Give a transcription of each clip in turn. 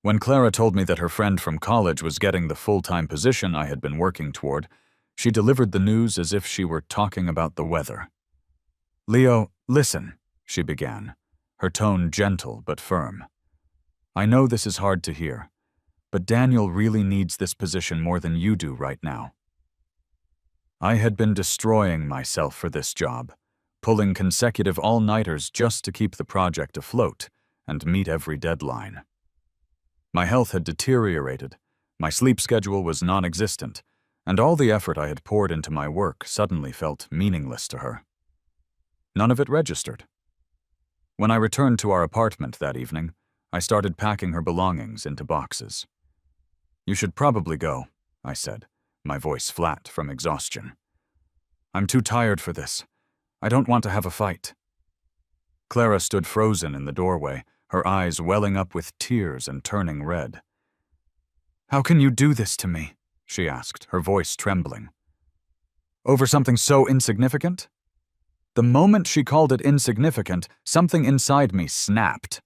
When Clara told me that her friend from college was getting the full-time position I had been working toward, she delivered the news as if she were talking about the weather. "Leo, listen," she began, her tone gentle but firm. "I know this is hard to hear, but Daniel really needs this position more than you do right now." I had been destroying myself for this job, pulling consecutive all-nighters just to keep the project afloat and meet every deadline. My health had deteriorated, my sleep schedule was non-existent, and all the effort I had poured into my work suddenly felt meaningless to her. None of it registered. When I returned to our apartment that evening, I started packing her belongings into boxes. "You should probably go," I said, my voice flat from exhaustion. "I'm too tired for this. I don't want to have a fight." Clara stood frozen in the doorway, her eyes welling up with tears and turning red. "How can you do this to me?" she asked, her voice trembling. "Over something so insignificant?" The moment she called it insignificant, something inside me snapped.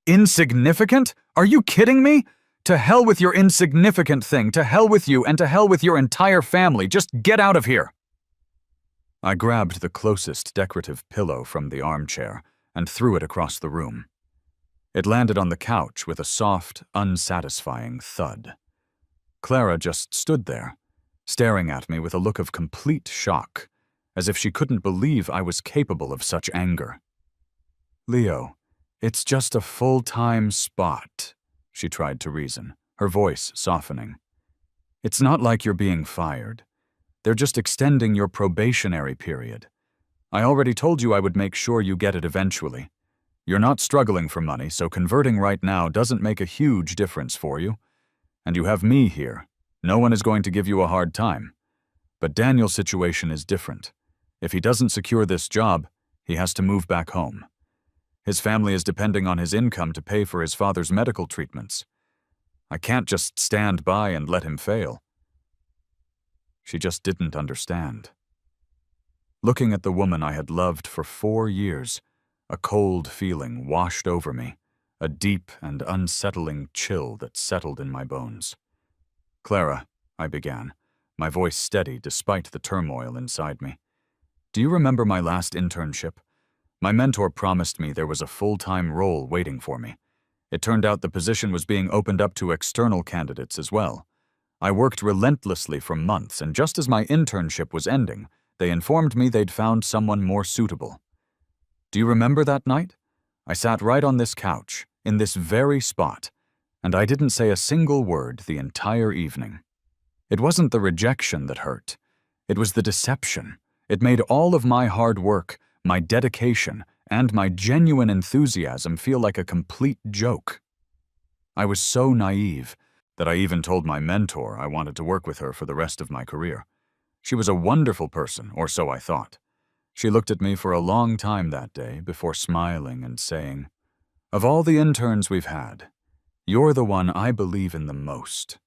"Insignificant? Are you kidding me? To hell with your insignificant thing, to hell with you, and to hell with your entire family. Just get out of here." I grabbed the closest decorative pillow from the armchair and threw it across the room. It landed on the couch with a soft, unsatisfying thud. Clara just stood there, staring at me with a look of complete shock, as if she couldn't believe I was capable of such anger. "Leo, it's just a full-time spot," she tried to reason, her voice softening. "It's not like you're being fired. They're just extending your probationary period. I already told you I would make sure you get it eventually. You're not struggling for money, so converting right now doesn't make a huge difference for you. And you have me here. No one is going to give you a hard time. But Daniel's situation is different. If he doesn't secure this job, he has to move back home. His family is depending on his income to pay for his father's medical treatments. I can't just stand by and let him fail." She just didn't understand. Looking at the woman I had loved for 4 years, a cold feeling washed over me, a deep and unsettling chill that settled in my bones. "Clara," I began, my voice steady despite the turmoil inside me. "Do you remember my last internship? My mentor promised me there was a full-time role waiting for me. It turned out the position was being opened up to external candidates as well. I worked relentlessly for months, and just as my internship was ending, they informed me they'd found someone more suitable. Do you remember that night? I sat right on this couch, in this very spot, and I didn't say a single word the entire evening. It wasn't the rejection that hurt. It was the deception. It made all of my hard work, my dedication, and my genuine enthusiasm feel like a complete joke. I was so naive that I even told my mentor I wanted to work with her for the rest of my career. She was a wonderful person, or so I thought. She looked at me for a long time that day before smiling and saying, "Of all the interns we've had, you're the one I believe in the most.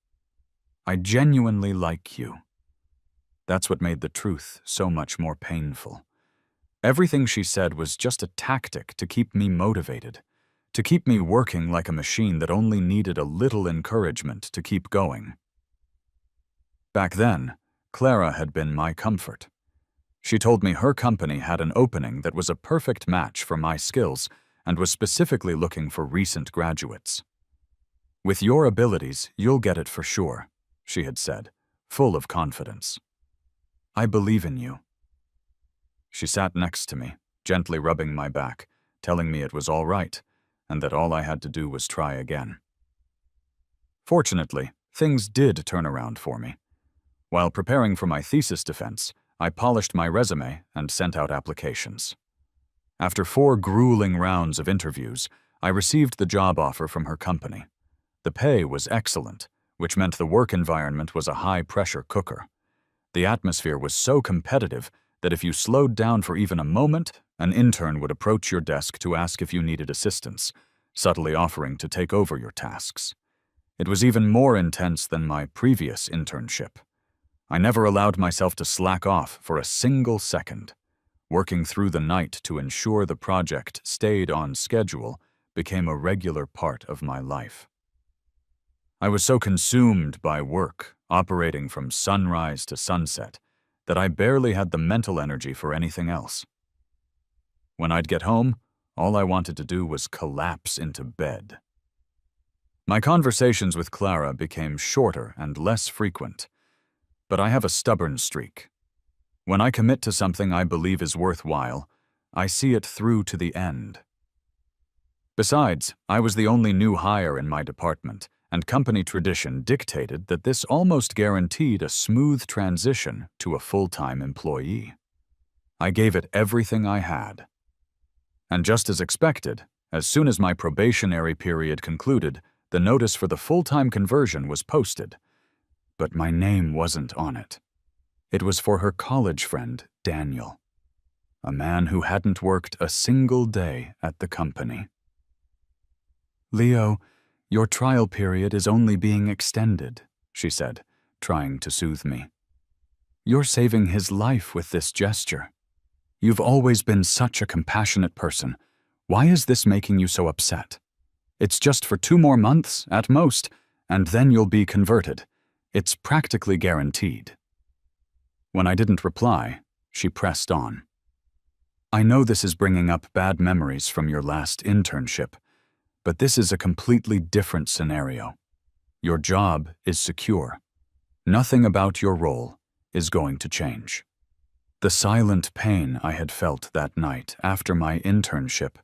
I genuinely like you." That's what made the truth so much more painful. Everything she said was just a tactic to keep me motivated, to keep me working like a machine that only needed a little encouragement to keep going. Back then, Clara had been my comfort. She told me her company had an opening that was a perfect match for my skills and was specifically looking for recent graduates. "With your abilities, you'll get it for sure," she had said, full of confidence. "I believe in you." She sat next to me, gently rubbing my back, telling me it was all right, and that all I had to do was try again. Fortunately, things did turn around for me. While preparing for my thesis defense, I polished my resume and sent out applications. After 4 grueling rounds of interviews, I received the job offer from her company. The pay was excellent, which meant the work environment was a high-pressure cooker. The atmosphere was so competitive that if you slowed down for even a moment, an intern would approach your desk to ask if you needed assistance, subtly offering to take over your tasks. It was even more intense than my previous internship. I never allowed myself to slack off for a single second. Working through the night to ensure the project stayed on schedule became a regular part of my life. I was so consumed by work, operating from sunrise to sunset, that I barely had the mental energy for anything else. When I'd get home, all I wanted to do was collapse into bed. My conversations with Clara became shorter and less frequent, but I have a stubborn streak. When I commit to something I believe is worthwhile, I see it through to the end. Besides, I was the only new hire in my department, and company tradition dictated that this almost guaranteed a smooth transition to a full-time employee. I gave it everything I had. And just as expected, as soon as my probationary period concluded, the notice for the full-time conversion was posted. But my name wasn't on it. It was for her college friend, Daniel, a man who hadn't worked a single day at the company. "Leo, your trial period is only being extended," she said, trying to soothe me. "You're saving his life with this gesture. You've always been such a compassionate person. Why is this making you so upset? It's just for 2 more months, at most, and then you'll be converted. It's practically guaranteed." When I didn't reply, she pressed on. "I know this is bringing up bad memories from your last internship, but this is a completely different scenario. Your job is secure. Nothing about your role is going to change." The silent pain I had felt that night after my internship,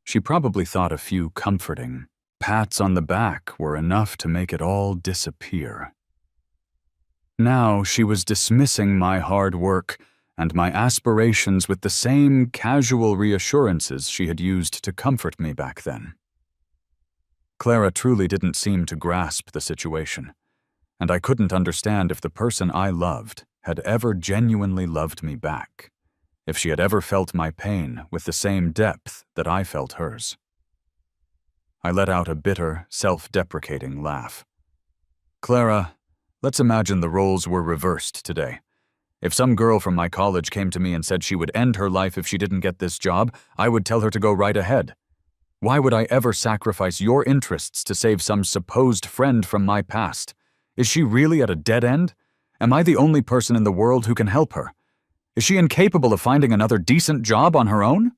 she probably thought a few comforting pats on the back were enough to make it all disappear. Now she was dismissing my hard work and my aspirations with the same casual reassurances she had used to comfort me back then. Clara truly didn't seem to grasp the situation, and I couldn't understand if the person I loved had ever genuinely loved me back, if she had ever felt my pain with the same depth that I felt hers. I let out a bitter, self-deprecating laugh. "Clara, let's imagine the roles were reversed today. If some girl from my college came to me and said she would end her life if she didn't get this job, I would tell her to go right ahead. Why would I ever sacrifice your interests to save some supposed friend from my past? Is she really at a dead end? Am I the only person in the world who can help her? Is she incapable of finding another decent job on her own?"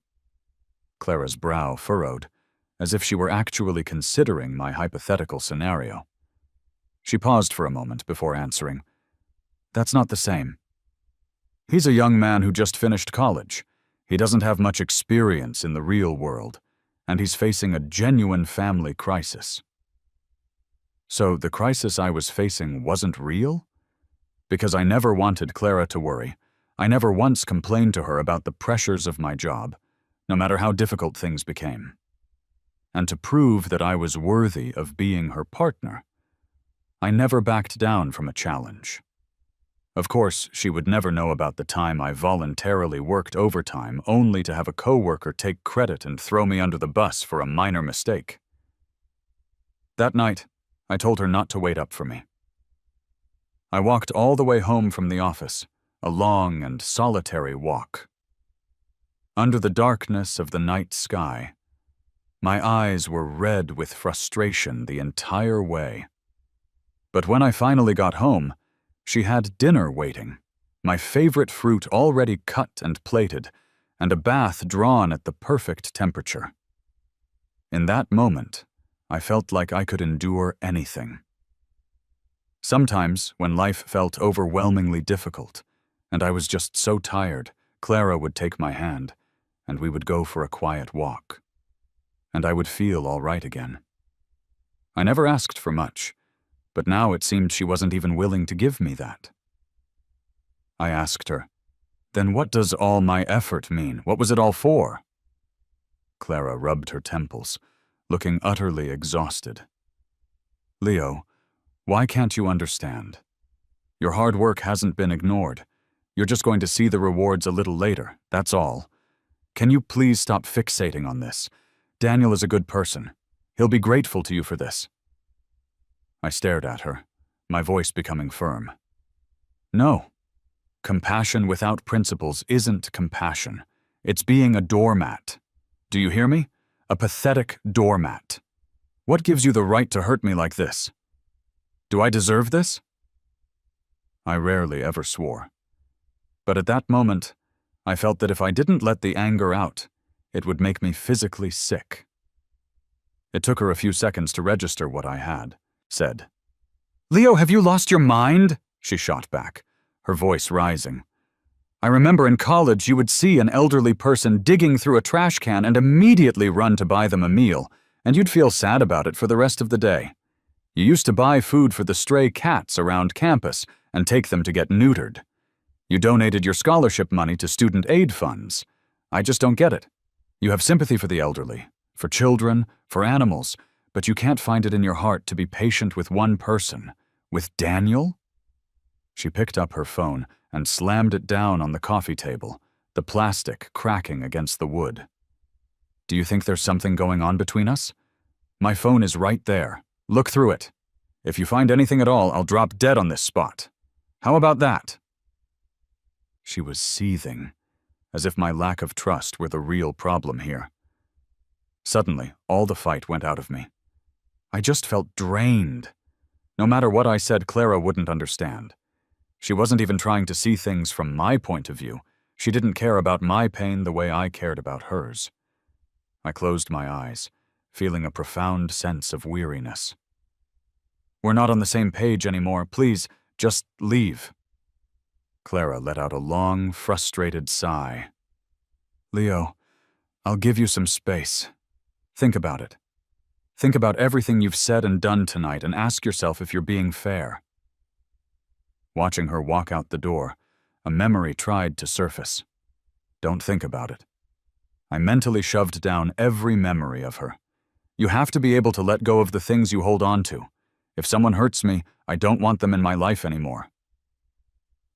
Clara's brow furrowed, as if she were actually considering my hypothetical scenario. She paused for a moment before answering. "That's not the same. He's a young man who just finished college. He doesn't have much experience in the real world, and he's facing a genuine family crisis." So the crisis I was facing wasn't real? Because I never wanted Clara to worry. I never once complained to her about the pressures of my job, no matter how difficult things became. And to prove that I was worthy of being her partner, I never backed down from a challenge. Of course, she would never know about the time I voluntarily worked overtime only to have a coworker take credit and throw me under the bus for a minor mistake. That night, I told her not to wait up for me. I walked all the way home from the office, a long and solitary walk. Under the darkness of the night sky, my eyes were red with frustration the entire way. But when I finally got home, she had dinner waiting, my favorite fruit already cut and plated, and a bath drawn at the perfect temperature. In that moment, I felt like I could endure anything. Sometimes, when life felt overwhelmingly difficult, and I was just so tired, Clara would take my hand, and we would go for a quiet walk. And I would feel all right again. I never asked for much, but now it seemed she wasn't even willing to give me that. I asked her, "Then what does all my effort mean? What was it all for?" Clara rubbed her temples, looking utterly exhausted. "Leo, why can't you understand? Your hard work hasn't been ignored. You're just going to see the rewards a little later, that's all. Can you please stop fixating on this? Daniel is a good person. He'll be grateful to you for this." I stared at her, my voice becoming firm. "No. Compassion without principles isn't compassion. It's being a doormat. Do you hear me? A pathetic doormat. What gives you the right to hurt me like this?" Do I deserve this? I rarely ever swore. But at that moment, I felt that if I didn't let the anger out, it would make me physically sick. It took her a few seconds to register what I had said. "Leo, have you lost your mind?" she shot back, her voice rising. "I remember in college you would see an elderly person digging through a trash can and immediately run to buy them a meal, and you'd feel sad about it for the rest of the day. You used to buy food for the stray cats around campus and take them to get neutered. You donated your scholarship money to student aid funds. I just don't get it. You have sympathy for the elderly, for children, for animals, but you can't find it in your heart to be patient with one person, with Daniel?" She picked up her phone and slammed it down on the coffee table, the plastic cracking against the wood. "Do you think there's something going on between us? My phone is right there. Look through it. If you find anything at all, I'll drop dead on this spot. How about that?" She was seething, as if my lack of trust were the real problem here. Suddenly, all the fight went out of me. I just felt drained. No matter what I said, Clara wouldn't understand. She wasn't even trying to see things from my point of view. She didn't care about my pain the way I cared about hers. I closed my eyes, feeling a profound sense of weariness. "We're not on the same page anymore. Please, just leave." Clara let out a long, frustrated sigh. "Leo, I'll give you some space. Think about it. Think about everything you've said and done tonight and ask yourself if you're being fair." Watching her walk out the door, a memory tried to surface. Don't think about it. I mentally shoved down every memory of her. You have to be able to let go of the things you hold on to. If someone hurts me, I don't want them in my life anymore.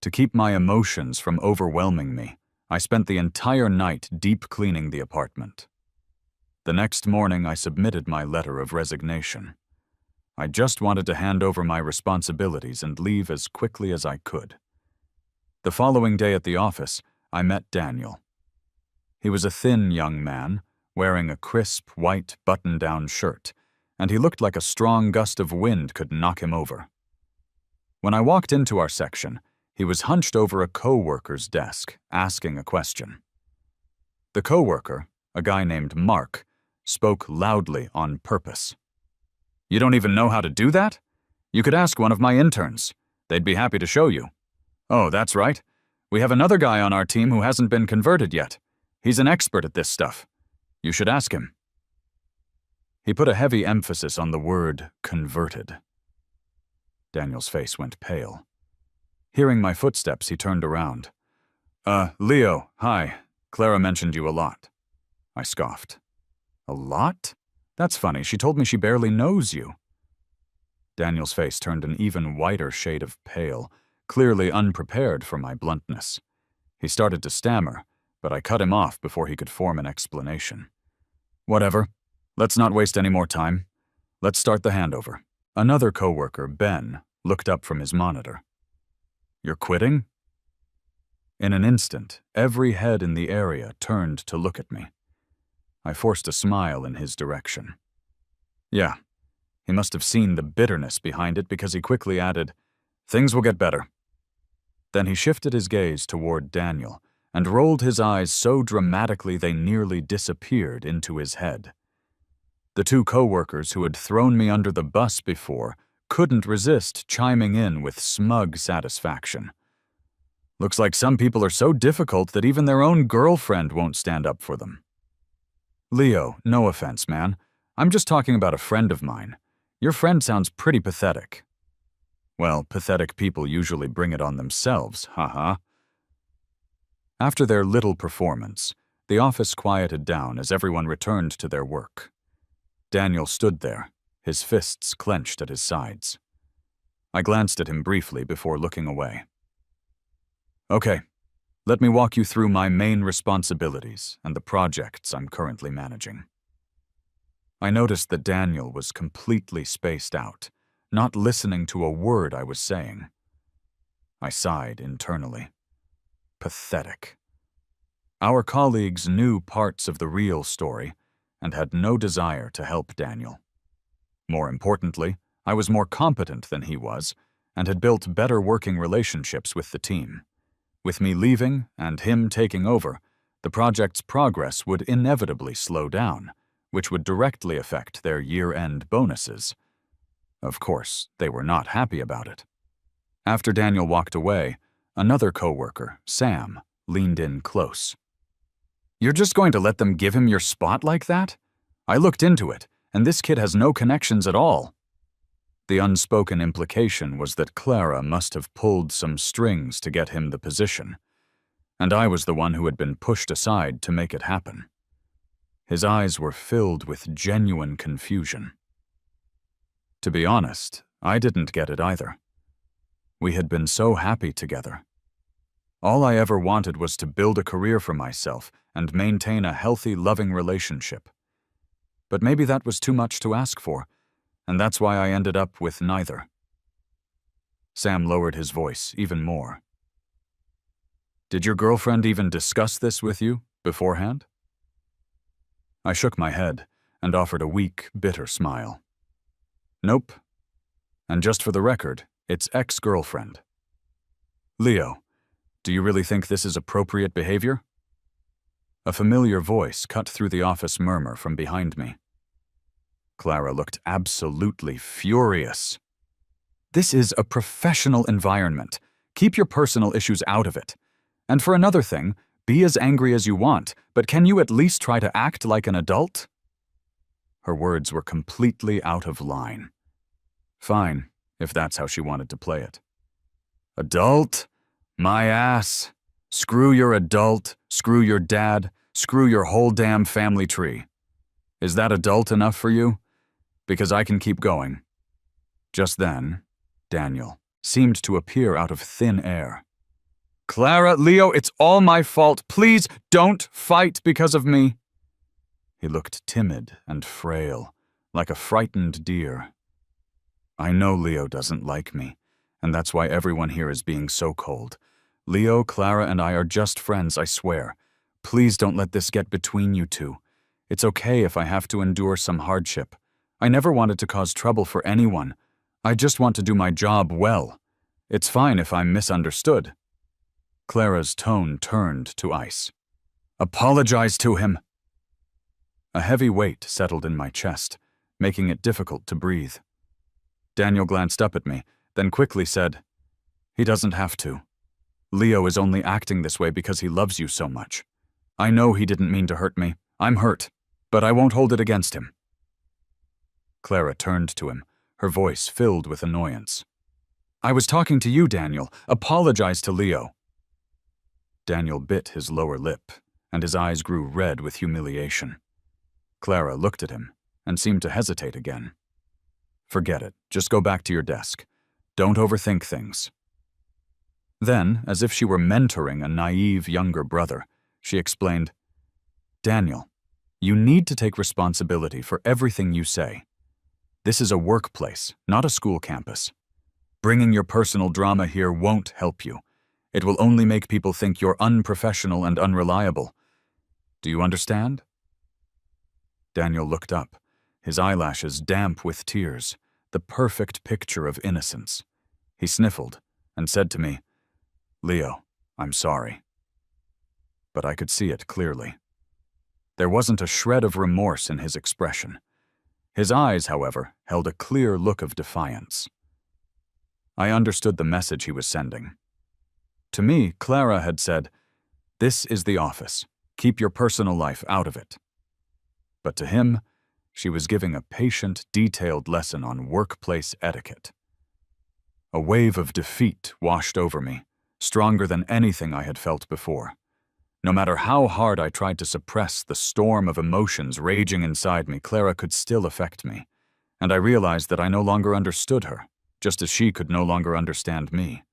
To keep my emotions from overwhelming me, I spent the entire night deep cleaning the apartment. The next morning, I submitted my letter of resignation. I just wanted to hand over my responsibilities and leave as quickly as I could. The following day at the office, I met Daniel. He was a thin young man, wearing a crisp, white button-down shirt, and he looked like a strong gust of wind could knock him over. When I walked into our section, he was hunched over a co-worker's desk, asking a question. The co-worker, a guy named Mark, spoke loudly on purpose. "You don't even know how to do that? You could ask one of my interns. They'd be happy to show you. Oh, that's right. We have another guy on our team who hasn't been converted yet. He's an expert at this stuff. You should ask him." He put a heavy emphasis on the word converted. Daniel's face went pale. Hearing my footsteps, he turned around. Leo, hi. Clara mentioned you a lot." I scoffed. "A lot? That's funny, she told me she barely knows you." Daniel's face turned an even whiter shade of pale, clearly unprepared for my bluntness. He started to stammer, but I cut him off before he could form an explanation. "Whatever. Let's not waste any more time. Let's start the handover." Another coworker, Ben, looked up from his monitor. "You're quitting?" In an instant, every head in the area turned to look at me. I forced a smile in his direction. "Yeah." He must have seen the bitterness behind it because he quickly added, "Things will get better." Then he shifted his gaze toward Daniel and rolled his eyes so dramatically they nearly disappeared into his head. The two co-workers who had thrown me under the bus before couldn't resist chiming in with smug satisfaction. "Looks like some people are so difficult that even their own girlfriend won't stand up for them." "Leo, no offense, man. I'm just talking about a friend of mine. Your friend sounds pretty pathetic." "Well, pathetic people usually bring it on themselves, haha." After their little performance, the office quieted down as everyone returned to their work. Daniel stood there, his fists clenched at his sides. I glanced at him briefly before looking away. "Okay. Let me walk you through my main responsibilities and the projects I'm currently managing." I noticed that Daniel was completely spaced out, not listening to a word I was saying. I sighed internally. Pathetic. Our colleagues knew parts of the real story and had no desire to help Daniel. More importantly, I was more competent than he was, and had built better working relationships with the team. With me leaving and him taking over, the project's progress would inevitably slow down, which would directly affect their year-end bonuses. Of course, they were not happy about it. After Daniel walked away, another coworker, Sam, leaned in close. "You're just going to let them give him your spot like that? I looked into it, and this kid has no connections at all." The unspoken implication was that Clara must have pulled some strings to get him the position, and I was the one who had been pushed aside to make it happen. His eyes were filled with genuine confusion. To be honest, I didn't get it either. We had been so happy together. All I ever wanted was to build a career for myself and maintain a healthy, loving relationship. But maybe that was too much to ask for, and that's why I ended up with neither. Sam lowered his voice even more. "Did your girlfriend even discuss this with you beforehand?" I shook my head and offered a weak, bitter smile. "Nope. And just for the record, it's ex-girlfriend." "Leo, do you really think this is appropriate behavior?" A familiar voice cut through the office murmur from behind me. Clara looked absolutely furious. "This is a professional environment. Keep your personal issues out of it. And for another thing, be as angry as you want, but can you at least try to act like an adult?" Her words were completely out of line. Fine, if that's how she wanted to play it. "Adult? My ass. Screw your adult, screw your dad, screw your whole damn family tree. Is that adult enough for you? Because I can keep going." Just then, Daniel seemed to appear out of thin air. "Clara, Leo, it's all my fault. Please don't fight because of me." He looked timid and frail, like a frightened deer. "I know Leo doesn't like me, and that's why everyone here is being so cold. Leo, Clara, and I are just friends, I swear. Please don't let this get between you two. It's okay if I have to endure some hardship. I never wanted to cause trouble for anyone. I just want to do my job well. It's fine if I'm misunderstood." Clara's tone turned to ice. "Apologize to him." A heavy weight settled in my chest, making it difficult to breathe. Daniel glanced up at me, then quickly said, "He doesn't have to. Leo is only acting this way because he loves you so much. I know he didn't mean to hurt me. I'm hurt, but I won't hold it against him." Clara turned to him, her voice filled with annoyance. "I was talking to you, Daniel. Apologize to Leo." Daniel bit his lower lip, and his eyes grew red with humiliation. Clara looked at him and seemed to hesitate again. "Forget it. Just go back to your desk. Don't overthink things." Then, as if she were mentoring a naive younger brother, she explained, "Daniel, you need to take responsibility for everything you say. This is a workplace, not a school campus. Bringing your personal drama here won't help you. It will only make people think you're unprofessional and unreliable. Do you understand?" Daniel looked up, his eyelashes damp with tears, the perfect picture of innocence. He sniffled and said to me, "Leo, I'm sorry." But I could see it clearly. There wasn't a shred of remorse in his expression. His eyes, however, held a clear look of defiance. I understood the message he was sending. To me, Clara had said, "This is the office. Keep your personal life out of it." But to him, she was giving a patient, detailed lesson on workplace etiquette. A wave of defeat washed over me, stronger than anything I had felt before. No matter how hard I tried to suppress the storm of emotions raging inside me, Clara could still affect me, and I realized that I no longer understood her, just as she could no longer understand me.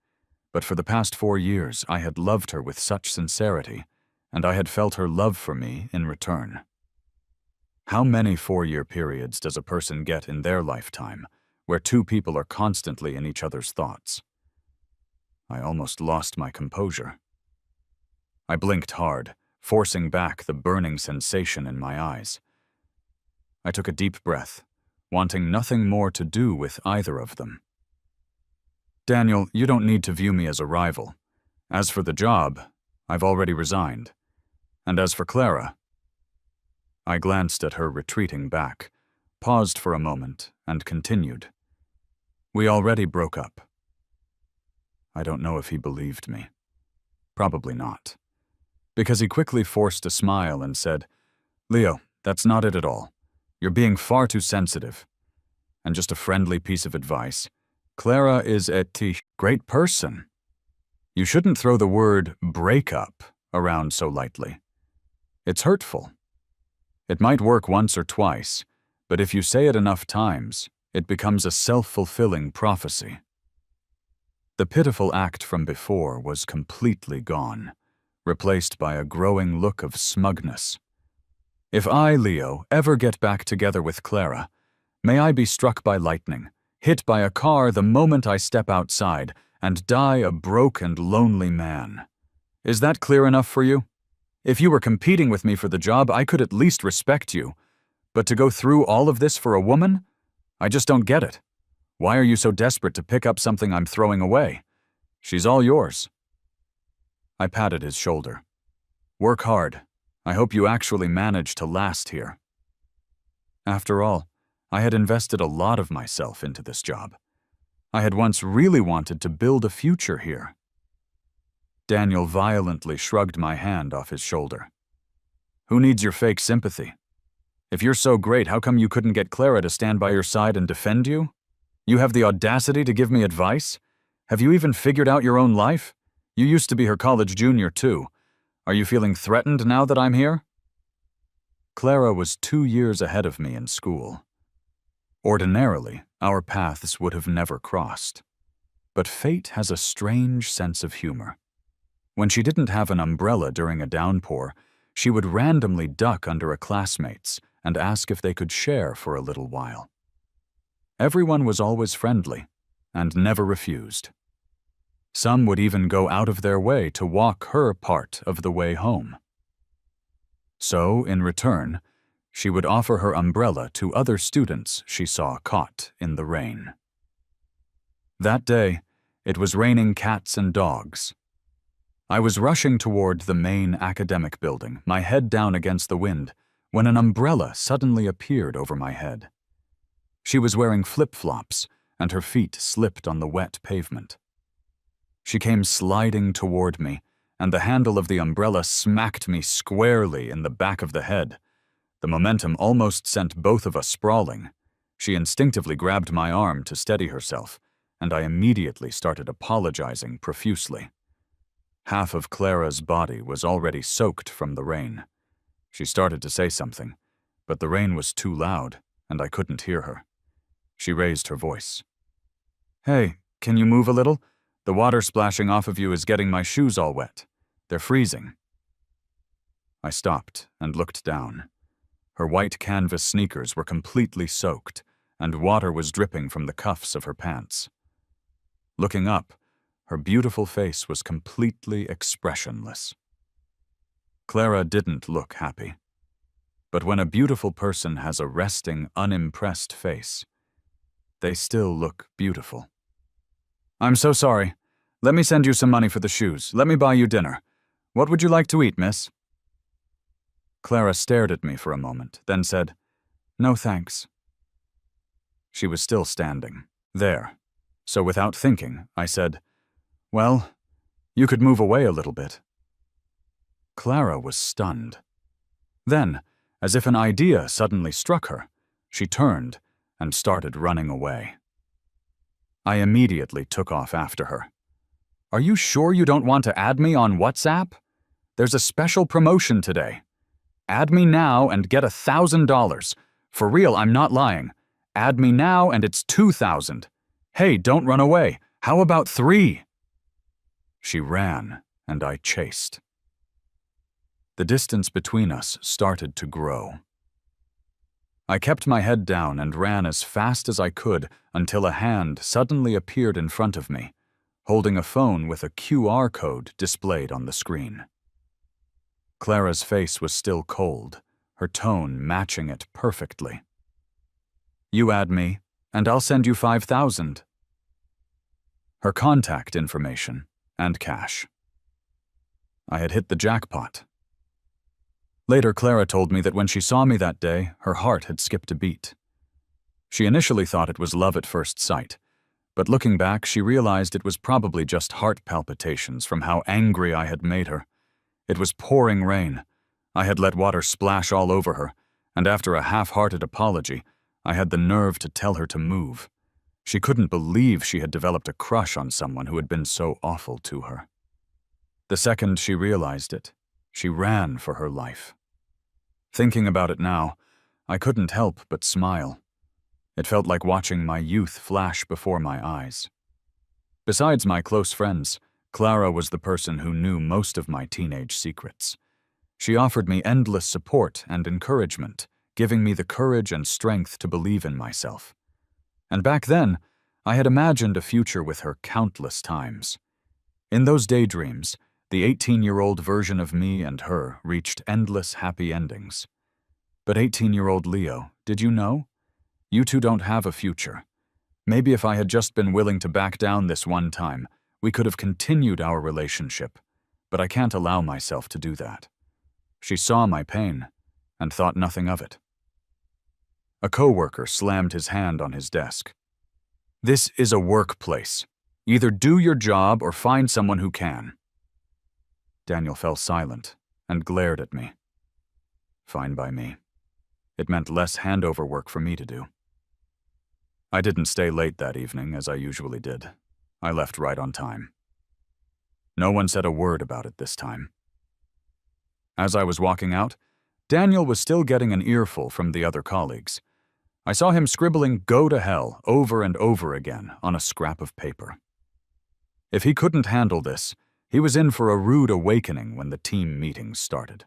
But for the past 4 years, I had loved her with such sincerity, and I had felt her love for me in return. How many 4-year periods does a person get in their lifetime, where two people are constantly in each other's thoughts? I almost lost my composure. I blinked hard, forcing back the burning sensation in my eyes. I took a deep breath, wanting nothing more to do with either of them. Daniel, you don't need to view me as a rival. As for the job, I've already resigned. And as for Clara, I glanced at her retreating back, paused for a moment, and continued. We already broke up. I don't know if he believed me. Probably not. Because he quickly forced a smile and said, Leo, that's not it at all. You're being far too sensitive. And just a friendly piece of advice. Clara is a great person. You shouldn't throw the word breakup around so lightly. It's hurtful. It might work once or twice, but if you say it enough times, it becomes a self-fulfilling prophecy. The pitiful act from before was completely gone, replaced by a growing look of smugness. If I, Leo, ever get back together with Clara, may I be struck by lightning, hit by a car the moment I step outside, and die a broke and lonely man. Is that clear enough for you? If you were competing with me for the job, I could at least respect you. But to go through all of this for a woman? I just don't get it. Why are you so desperate to pick up something I'm throwing away? She's all yours. I patted his shoulder. Work hard. I hope you actually manage to last here. After all, I had invested a lot of myself into this job. I had once really wanted to build a future here. Daniel violently shrugged my hand off his shoulder. Who needs your fake sympathy? If you're so great, how come you couldn't get Clara to stand by your side and defend you? You have the audacity to give me advice? Have you even figured out your own life? You used to be her college junior, too. Are you feeling threatened now that I'm here? Clara was 2 years ahead of me in school. Ordinarily, our paths would have never crossed. But fate has a strange sense of humor. When she didn't have an umbrella during a downpour, she would randomly duck under a classmate's and ask if they could share for a little while. Everyone was always friendly and never refused. Some would even go out of their way to walk her part of the way home. So, in return, she would offer her umbrella to other students she saw caught in the rain. That day, it was raining cats and dogs. I was rushing toward the main academic building, my head down against the wind, when an umbrella suddenly appeared over my head. She was wearing flip-flops, and her feet slipped on the wet pavement. She came sliding toward me, and the handle of the umbrella smacked me squarely in the back of the head. The momentum almost sent both of us sprawling. She instinctively grabbed my arm to steady herself, and I immediately started apologizing profusely. Half of Clara's body was already soaked from the rain. She started to say something, but the rain was too loud, and I couldn't hear her. She raised her voice. Hey, can you move a little? The water splashing off of you is getting my shoes all wet. They're freezing. I stopped and looked down. Her white canvas sneakers were completely soaked, and water was dripping from the cuffs of her pants. Looking up, her beautiful face was completely expressionless. Clara didn't look happy. But when a beautiful person has a resting, unimpressed face, they still look beautiful. I'm so sorry. Let me send you some money for the shoes. Let me buy you dinner. What would you like to eat, miss? Clara stared at me for a moment, then said, No thanks. She was still standing, there. So without thinking, I said, Well, you could move away a little bit. Clara was stunned. Then, as if an idea suddenly struck her, she turned and started running away. I immediately took off after her. Are you sure you don't want to add me on WhatsApp? There's a special promotion today. Add me now and get $1,000. For real, I'm not lying. Add me now and it's $2,000. Hey, don't run away. How about 3? She ran, and I chased. The distance between us started to grow. I kept my head down and ran as fast as I could until a hand suddenly appeared in front of me, holding a phone with a QR code displayed on the screen. Clara's face was still cold, her tone matching it perfectly. You add me, and I'll send you 5,000. Her contact information and cash. I had hit the jackpot. Later, Clara told me that when she saw me that day, her heart had skipped a beat. She initially thought it was love at first sight, but looking back, she realized it was probably just heart palpitations from how angry I had made her. It was pouring rain. I had let water splash all over her, and after a half-hearted apology, I had the nerve to tell her to move. She couldn't believe she had developed a crush on someone who had been so awful to her. The second she realized it, she ran for her life. Thinking about it now, I couldn't help but smile. It felt like watching my youth flash before my eyes. Besides my close friends, Clara was the person who knew most of my teenage secrets. She offered me endless support and encouragement, giving me the courage and strength to believe in myself. And back then, I had imagined a future with her countless times. In those daydreams, the 18-year-old version of me and her reached endless happy endings. But 18-year-old Leo, did you know? You two don't have a future. Maybe if I had just been willing to back down this one time, we could have continued our relationship, but I can't allow myself to do that. She saw my pain and thought nothing of it. A coworker slammed his hand on his desk. This is a workplace. Either do your job or find someone who can. Daniel fell silent and glared at me. Fine by me. It meant less handover work for me to do. I didn't stay late that evening, as I usually did. I left right on time. No one said a word about it this time. As I was walking out, Daniel was still getting an earful from the other colleagues. I saw him scribbling "Go to hell" over and over again on a scrap of paper. If he couldn't handle this, he was in for a rude awakening when the team meetings started.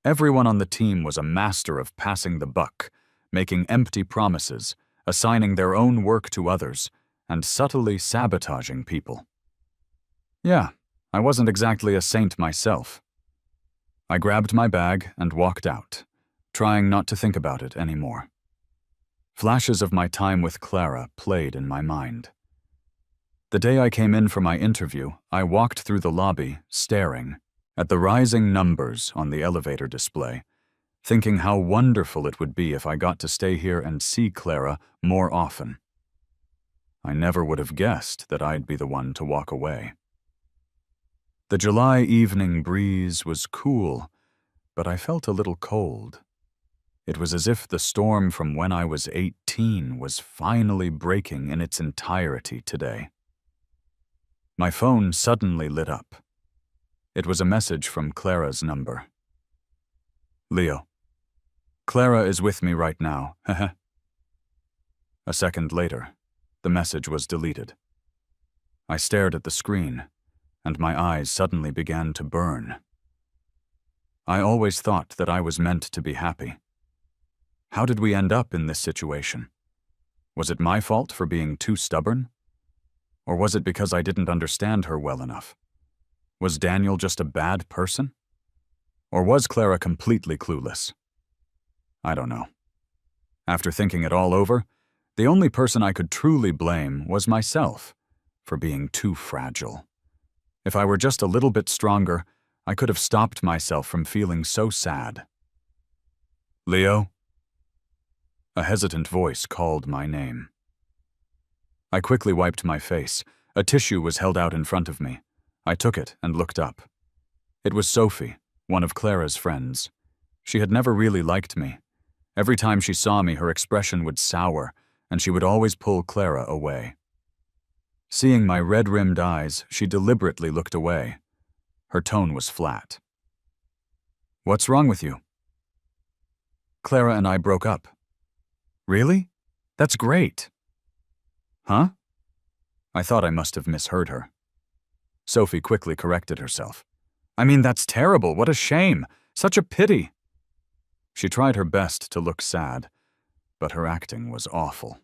Everyone on the team was a master of passing the buck, making empty promises, assigning their own work to others, and subtly sabotaging people. Yeah, I wasn't exactly a saint myself. I grabbed my bag and walked out, trying not to think about it anymore. Flashes of my time with Clara played in my mind. The day I came in for my interview, I walked through the lobby, staring at the rising numbers on the elevator display, thinking how wonderful it would be if I got to stay here and see Clara more often. I never would have guessed that I'd be the one to walk away. The July evening breeze was cool, but I felt a little cold. It was as if the storm from when I was 18 was finally breaking in its entirety today. My phone suddenly lit up. It was a message from Clara's number. Leo. Clara is with me right now, heh. A second later, the message was deleted. I stared at the screen, and my eyes suddenly began to burn. I always thought that I was meant to be happy. How did we end up in this situation? Was it my fault for being too stubborn? Or was it because I didn't understand her well enough? Was Daniel just a bad person? Or was Clara completely clueless? I don't know. After thinking it all over, the only person I could truly blame was myself for being too fragile. If I were just a little bit stronger, I could have stopped myself from feeling so sad. Leo? A hesitant voice called my name. I quickly wiped my face. A tissue was held out in front of me. I took it and looked up. It was Sophie, one of Clara's friends. She had never really liked me. Every time she saw me, her expression would sour, and she would always pull Clara away. Seeing my red-rimmed eyes, she deliberately looked away. Her tone was flat. What's wrong with you? Clara and I broke up. Really? That's great. Huh? I thought I must have misheard her. Sophie quickly corrected herself. I mean, that's terrible. What a shame. Such a pity. She tried her best to look sad, but her acting was awful.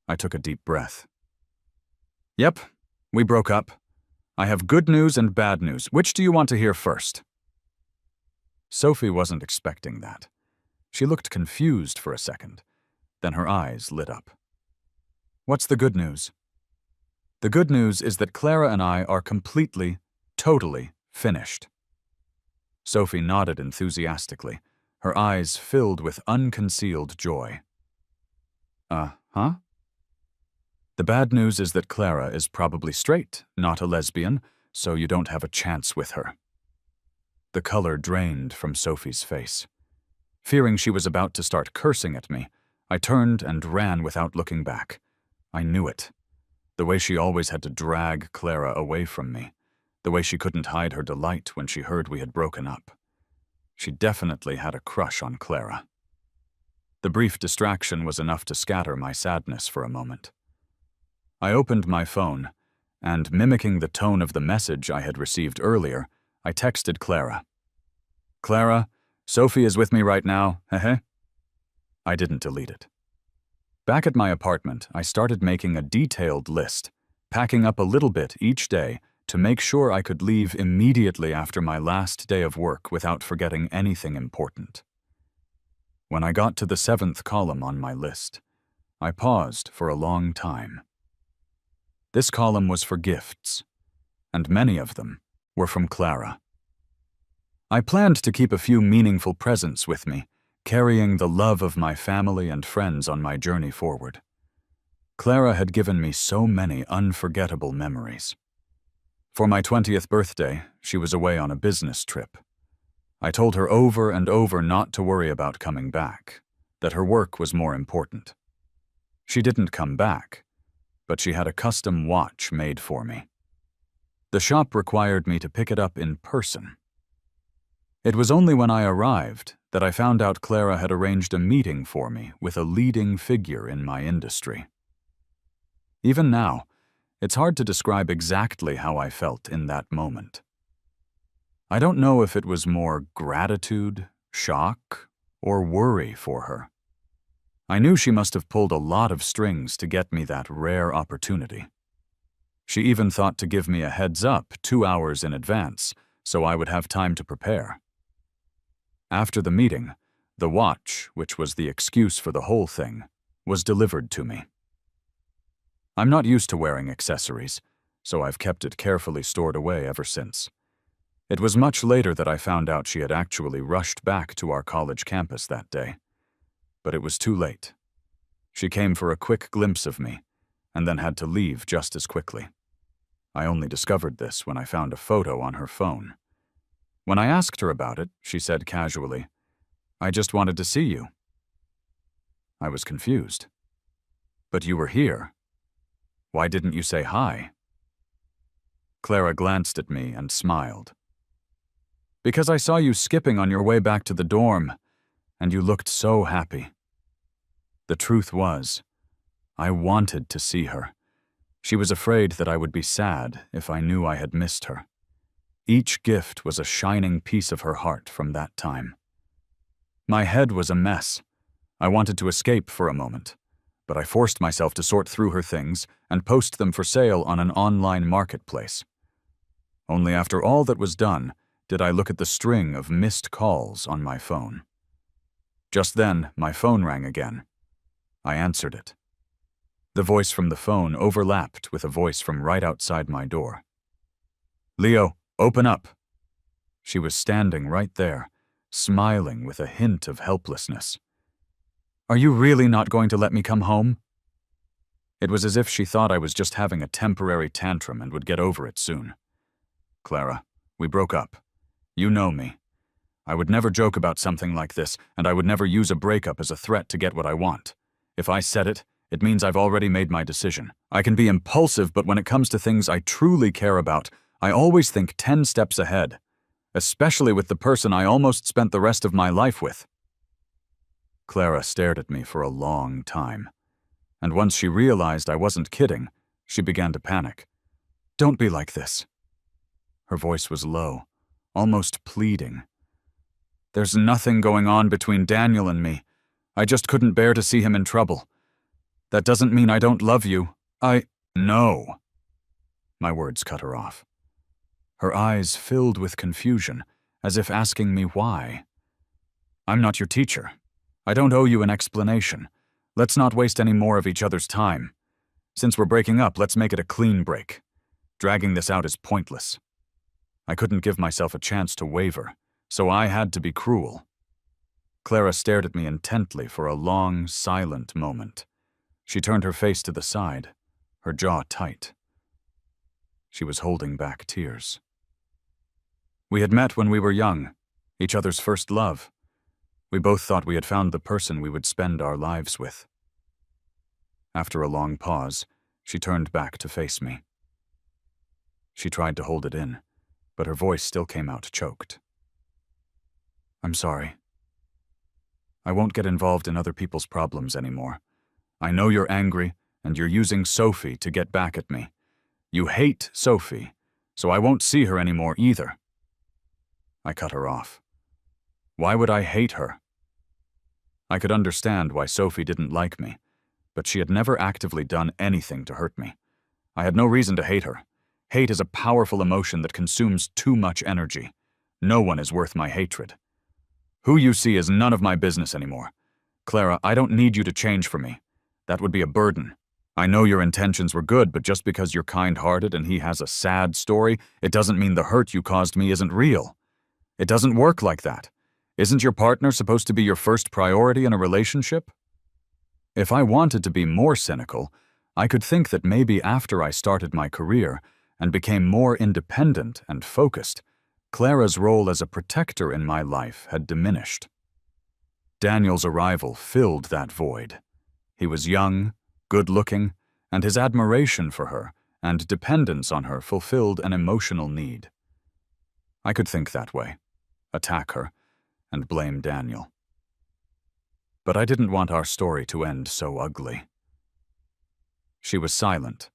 I took a deep breath. Yep, we broke up. I have good news and bad news. Which do you want to hear first? Sophie wasn't expecting that. She looked confused for a second, Then her eyes lit up. What's the good news? The good news is that Clara and I are completely, totally finished. Sophie nodded enthusiastically, her eyes filled with unconcealed joy. Huh? The bad news is that Clara is probably straight, not a lesbian, so you don't have a chance with her. The color drained from Sophie's face. Fearing she was about to start cursing at me, I turned and ran without looking back. I knew it. The way she always had to drag Clara away from me. The way she couldn't hide her delight when she heard we had broken up. She definitely had a crush on Clara. The brief distraction was enough to scatter my sadness for a moment. I opened my phone, and mimicking the tone of the message I had received earlier, I texted Clara. Clara, Sophie is with me right now, heh. I didn't delete it. Back at my apartment, I started making a detailed list, packing up a little bit each day to make sure I could leave immediately after my last day of work without forgetting anything important. When I got to the 7th column on my list, I paused for a long time. This column was for gifts, and many of them were from Clara. I planned to keep a few meaningful presents with me, carrying the love of my family and friends on my journey forward. Clara had given me so many unforgettable memories. For my 20th birthday, she was away on a business trip. I told her over and over not to worry about coming back, that her work was more important. She didn't come back, but she had a custom watch made for me. The shop required me to pick it up in person. It was only when I arrived that I found out Clara had arranged a meeting for me with a leading figure in my industry. Even now, it's hard to describe exactly how I felt in that moment. I don't know if it was more gratitude, shock, or worry for her. I knew she must have pulled a lot of strings to get me that rare opportunity. She even thought to give me a heads up 2 hours in advance, so I would have time to prepare. After the meeting, the watch, which was the excuse for the whole thing, was delivered to me. I'm not used to wearing accessories, so I've kept it carefully stored away ever since. It was much later that I found out she had actually rushed back to our college campus that day. But it was too late. She came for a quick glimpse of me, and then had to leave just as quickly. I only discovered this when I found a photo on her phone. When I asked her about it, she said casually, "I just wanted to see you." I was confused. "But you were here. Why didn't you say hi?" Clara glanced at me and smiled. "Because I saw you skipping on your way back to the dorm, and you looked so happy." The truth was, I wanted to see her. She was afraid that I would be sad if I knew I had missed her. Each gift was a shining piece of her heart from that time. My head was a mess. I wanted to escape for a moment, but I forced myself to sort through her things and post them for sale on an online marketplace. Only after all that was done did I look at the string of missed calls on my phone. Just then, my phone rang again. I answered it. The voice from the phone overlapped with a voice from right outside my door. "Leo, open up." She was standing right there, smiling with a hint of helplessness. "Are you really not going to let me come home?" It was as if she thought I was just having a temporary tantrum and would get over it soon. "Clara, we broke up. You know me. I would never joke about something like this, and I would never use a breakup as a threat to get what I want. If I said it, it means I've already made my decision. I can be impulsive, but when it comes to things I truly care about, I always think 10 steps ahead, especially with the person I almost spent the rest of my life with." Clara stared at me for a long time, and once she realized I wasn't kidding, she began to panic. "Don't be like this." Her voice was low, almost pleading. "There's nothing going on between Daniel and me. I just couldn't bear to see him in trouble. That doesn't mean I don't love you. No." My words cut her off. Her eyes filled with confusion, as if asking me why. "I'm not your teacher. I don't owe you an explanation. Let's not waste any more of each other's time. Since we're breaking up, let's make it a clean break. Dragging this out is pointless. I couldn't give myself a chance to waver, so I had to be cruel. Clara stared at me intently for a long, silent moment. She turned her face to the side, her jaw tight. She was holding back tears. We had met when we were young, each other's first love. We both thought we had found the person we would spend our lives with. After a long pause, she turned back to face me. She tried to hold it in, but her voice still came out choked. I'm sorry. I won't get involved in other people's problems anymore. I know you're angry, and you're using Sophie to get back at me. You hate Sophie, so I won't see her anymore either. I cut her off. Why would I hate her? I could understand why Sophie didn't like me, but she had never actively done anything to hurt me. I had no reason to hate her. Hate is a powerful emotion that consumes too much energy. No one is worth my hatred. Who you see is none of my business anymore. Clara, I don't need you to change for me. That would be a burden. I know your intentions were good, but just because you're kind-hearted and he has a sad story, it doesn't mean the hurt you caused me isn't real. It doesn't work like that. Isn't your partner supposed to be your first priority in a relationship? If I wanted to be more cynical, I could think that maybe after I started my career and became more independent and focused, Clara's role as a protector in my life had diminished. Daniel's arrival filled that void. He was young, good-looking, and his admiration for her and dependence on her fulfilled an emotional need. I could think that way, attack her, and blame Daniel. But I didn't want our story to end so ugly. She was silent.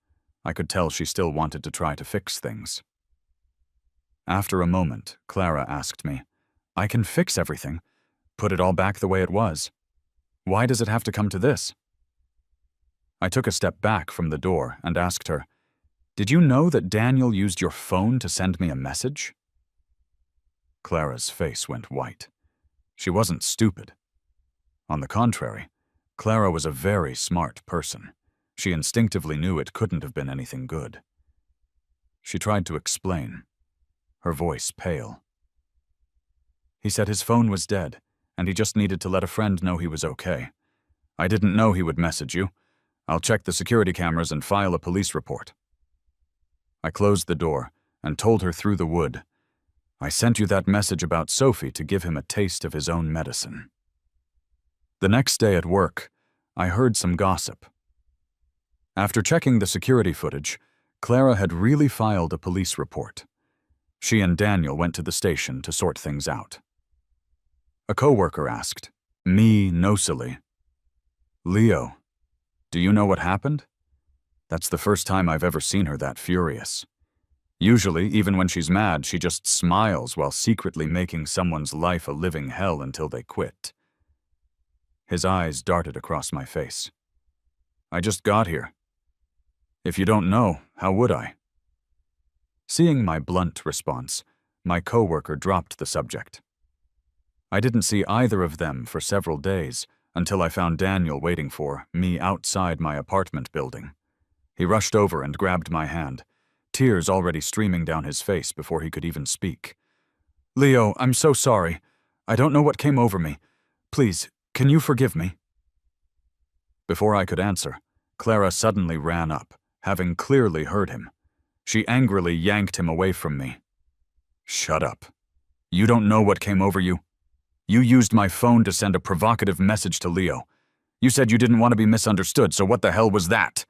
I could tell she still wanted to try to fix things. After a moment, Clara asked me, I can fix everything, put it all back the way it was. Why does it have to come to this? I took a step back from the door and asked her, Did you know that Daniel used your phone to send me a message? Clara's face went white. She wasn't stupid. On the contrary, Clara was a very smart person. She instinctively knew it couldn't have been anything good. She tried to explain, her voice pale. He said his phone was dead, and he just needed to let a friend know he was okay. I didn't know he would message you. I'll check the security cameras and file a police report. I closed the door and told her through the wood, I sent you that message about Sophie to give him a taste of his own medicine. The next day at work, I heard some gossip. After checking the security footage, Clara had really filed a police report. She and Daniel went to the station to sort things out. A coworker asked, me nosily, Leo, do you know what happened? That's the first time I've ever seen her that furious. Usually, even when she's mad, she just smiles while secretly making someone's life a living hell until they quit. His eyes darted across my face. I just got here. If you don't know, how would I? Seeing my blunt response, my coworker dropped the subject. I didn't see either of them for several days until I found Daniel waiting for me outside my apartment building. He rushed over and grabbed my hand, tears already streaming down his face before he could even speak. Leo, I'm so sorry. I don't know what came over me. Please, can you forgive me? Before I could answer, Clara suddenly ran up, having clearly heard him. She angrily yanked him away from me. Shut up. You don't know what came over you. You used my phone to send a provocative message to Leo. You said you didn't want to be misunderstood, so what the hell was that?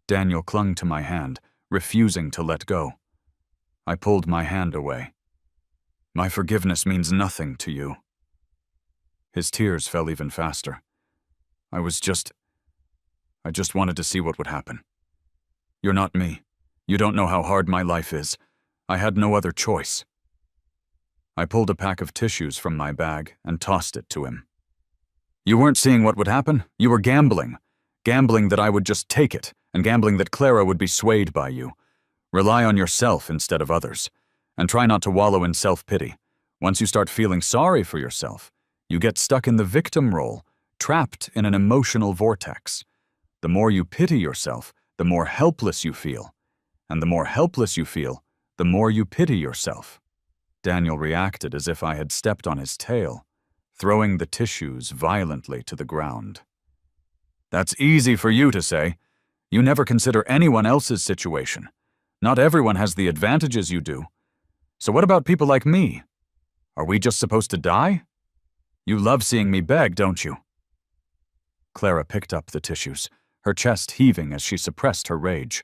Daniel clung to my hand, refusing to let go. I pulled my hand away. My forgiveness means nothing to you. His tears fell even faster. I just wanted to see what would happen. You're not me. You don't know how hard my life is. I had no other choice. I pulled a pack of tissues from my bag and tossed it to him. You weren't seeing what would happen. You were gambling. Gambling that I would just take it, and gambling that Clara would be swayed by you. Rely on yourself instead of others, and try not to wallow in self-pity. Once you start feeling sorry for yourself, you get stuck in the victim role, trapped in an emotional vortex. The more you pity yourself, the more helpless you feel. And the more helpless you feel, the more you pity yourself. Daniel reacted as if I had stepped on his tail, throwing the tissues violently to the ground. That's easy for you to say. You never consider anyone else's situation. Not everyone has the advantages you do. So what about people like me? Are we just supposed to die? You love seeing me beg, don't you? Clara picked up the tissues, her chest heaving as she suppressed her rage.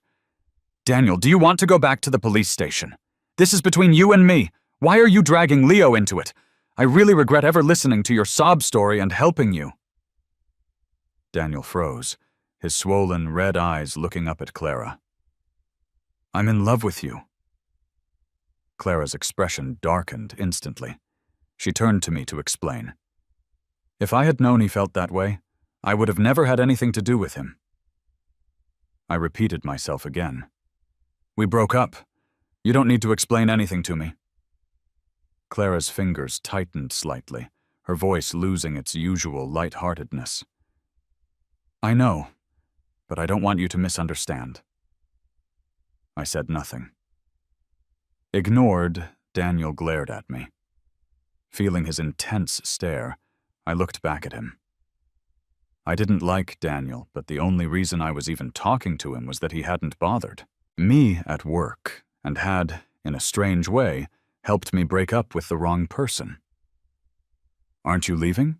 Daniel, do you want to go back to the police station? This is between you and me. Why are you dragging Leo into it? I really regret ever listening to your sob story and helping you. Daniel froze, his swollen red eyes looking up at Clara. I'm in love with you. Clara's expression darkened instantly. She turned to me to explain. If I had known he felt that way, I would have never had anything to do with him. I repeated myself again. We broke up. You don't need to explain anything to me. Clara's fingers tightened slightly, her voice losing its usual lightheartedness. I know, but I don't want you to misunderstand. I said nothing. Ignored, Daniel glared at me. Feeling his intense stare, I looked back at him. I didn't like Daniel, but the only reason I was even talking to him was that he hadn't bothered me at work and had, in a strange way, helped me break up with the wrong person. Aren't you leaving?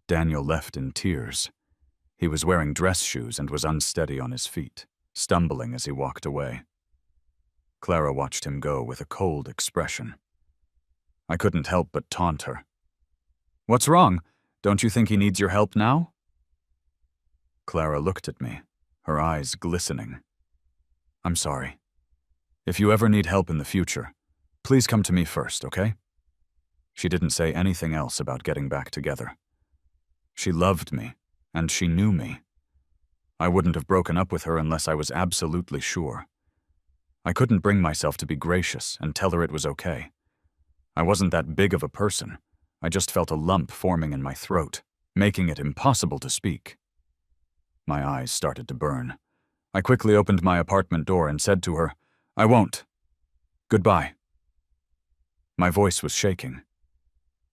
Daniel left in tears. He was wearing dress shoes and was unsteady on his feet, stumbling as he walked away. Clara watched him go with a cold expression. I couldn't help but taunt her. What's wrong? Don't you think he needs your help now? Clara looked at me, her eyes glistening. I'm sorry. If you ever need help in the future, please come to me first, okay? She didn't say anything else about getting back together. She loved me, and she knew me. I wouldn't have broken up with her unless I was absolutely sure. I couldn't bring myself to be gracious and tell her it was okay. I wasn't that big of a person. I just felt a lump forming in my throat, making it impossible to speak. My eyes started to burn. I quickly opened my apartment door and said to her, I won't. Goodbye. My voice was shaking.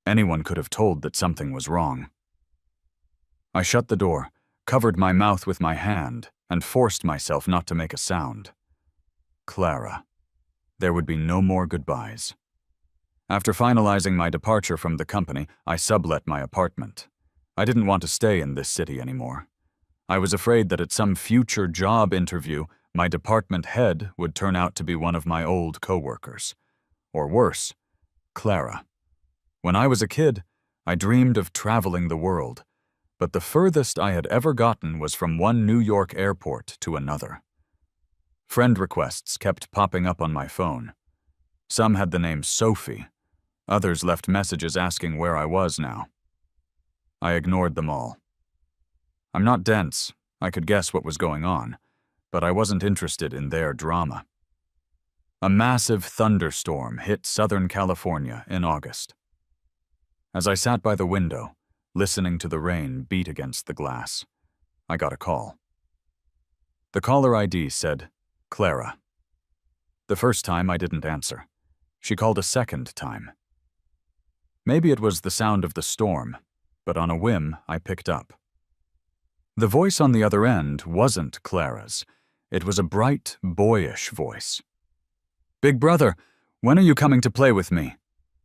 Anyone could have told that something was wrong. I shut the door, covered my mouth with my hand, and forced myself not to make a sound. Clara. There would be no more goodbyes. After finalizing my departure from the company, I sublet my apartment. I didn't want to stay in this city anymore. I was afraid that at some future job interview, my department head would turn out to be one of my old coworkers. Or worse, Clara. When I was a kid, I dreamed of traveling the world, but the furthest I had ever gotten was from one New York airport to another. Friend requests kept popping up on my phone. Some had the name Sophie. Others left messages asking where I was now. I ignored them all. I'm not dense. I could guess what was going on, but I wasn't interested in their drama. A massive thunderstorm hit Southern California in August. As I sat by the window, listening to the rain beat against the glass, I got a call. The caller ID said, Clara. The first time I didn't answer. She called a second time. Maybe it was the sound of the storm, but on a whim I picked up. The voice on the other end wasn't Clara's. It was a bright, boyish voice. Big brother, when are you coming to play with me?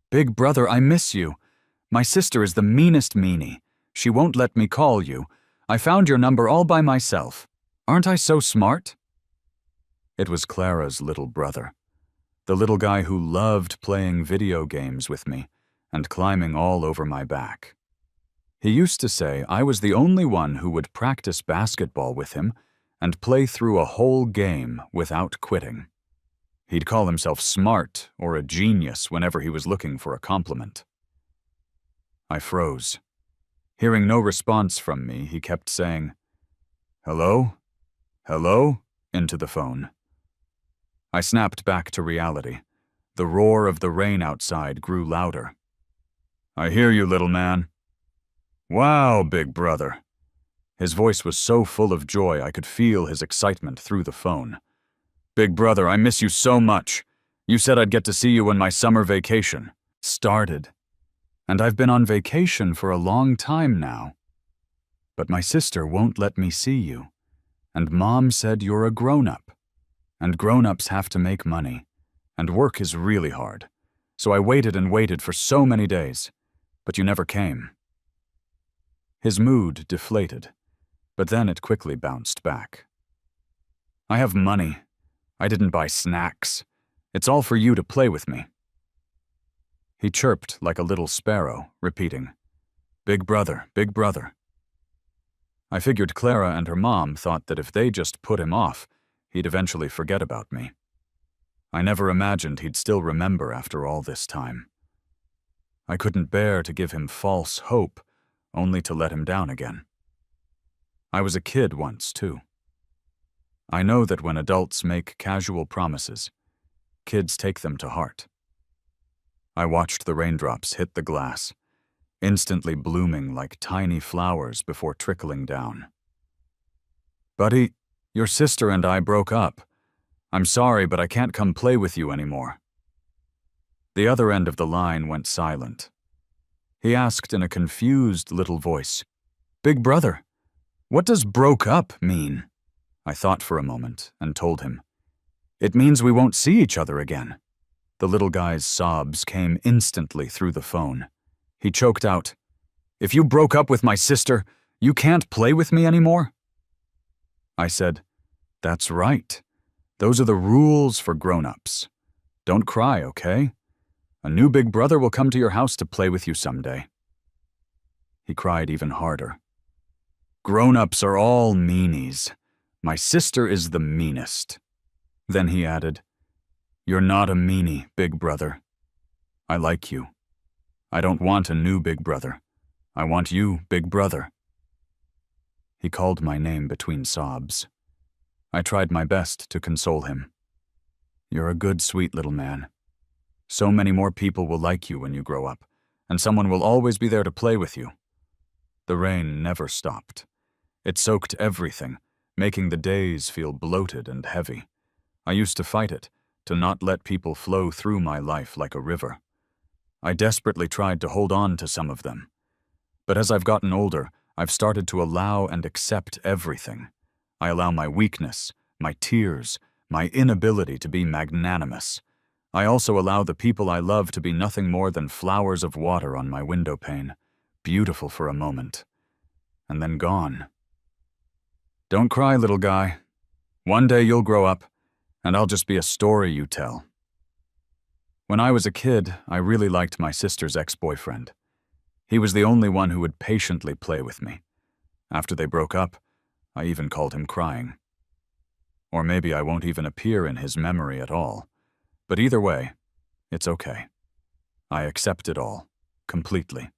Big brother, I miss you. My sister is the meanest meanie. She won't let me call you. I found your number all by myself. Aren't I so smart? It was Clara's little brother, the little guy who loved playing video games with me and climbing all over my back. He used to say I was the only one who would practice basketball with him and play through a whole game without quitting. He'd call himself smart or a genius whenever he was looking for a compliment. I froze. Hearing no response from me, he kept saying, "Hello? Hello?" into the phone. I snapped back to reality. The roar of the rain outside grew louder. "I hear you, little man." Wow, big brother. His voice was so full of joy I could feel his excitement through the phone. Big brother, I miss you so much. You said I'd get to see you when my summer vacation started. And I've been on vacation for a long time now. But my sister won't let me see you. And Mom said you're a grown-up. And grown-ups have to make money. And work is really hard. So I waited and waited for so many days. But you never came. His mood deflated. But then it quickly bounced back. I have money. I didn't buy snacks. It's all for you to play with me. He chirped like a little sparrow, repeating, Big brother, big brother. I figured Clara and her mom thought that if they just put him off, he'd eventually forget about me. I never imagined he'd still remember after all this time. I couldn't bear to give him false hope, only to let him down again. I was a kid once, too. I know that when adults make casual promises, kids take them to heart. I watched the raindrops hit the glass, instantly blooming like tiny flowers before trickling down. Buddy, your sister and I broke up. I'm sorry, but I can't come play with you anymore. The other end of the line went silent. He asked in a confused little voice, Big brother, what does broke up mean? I thought for a moment and told him, It means we won't see each other again. The little guy's sobs came instantly through the phone. He choked out, If you broke up with my sister, you can't play with me anymore? I said, That's right. Those are the rules for grown-ups. Don't cry, okay? A new big brother will come to your house to play with you someday. He cried even harder. Grown-ups are all meanies. My sister is the meanest. Then he added, You're not a meanie, big brother. I like you. I don't want a new big brother. I want you, big brother. He called my name between sobs. I tried my best to console him. You're a good, sweet little man. So many more people will like you when you grow up, and someone will always be there to play with you. The rain never stopped. It soaked everything, making the days feel bloated and heavy. I used to fight it, to not let people flow through my life like a river. I desperately tried to hold on to some of them. But as I've gotten older, I've started to allow and accept everything. I allow my weakness, my tears, my inability to be magnanimous. I also allow the people I love to be nothing more than flowers of water on my window pane, beautiful for a moment, and then gone. Don't cry, little guy. One day you'll grow up, and I'll just be a story you tell. When I was a kid, I really liked my sister's ex-boyfriend. He was the only one who would patiently play with me. After they broke up, I even called him crying. Or maybe I won't even appear in his memory at all. But either way, it's okay. I accept it all, completely.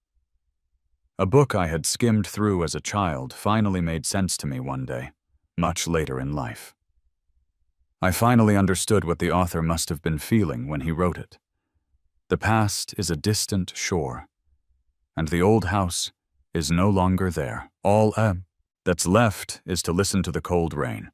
A book I had skimmed through as a child finally made sense to me one day, much later in life. I finally understood what the author must have been feeling when he wrote it. The past is a distant shore, and the old house is no longer there. All that's left is to listen to the cold rain,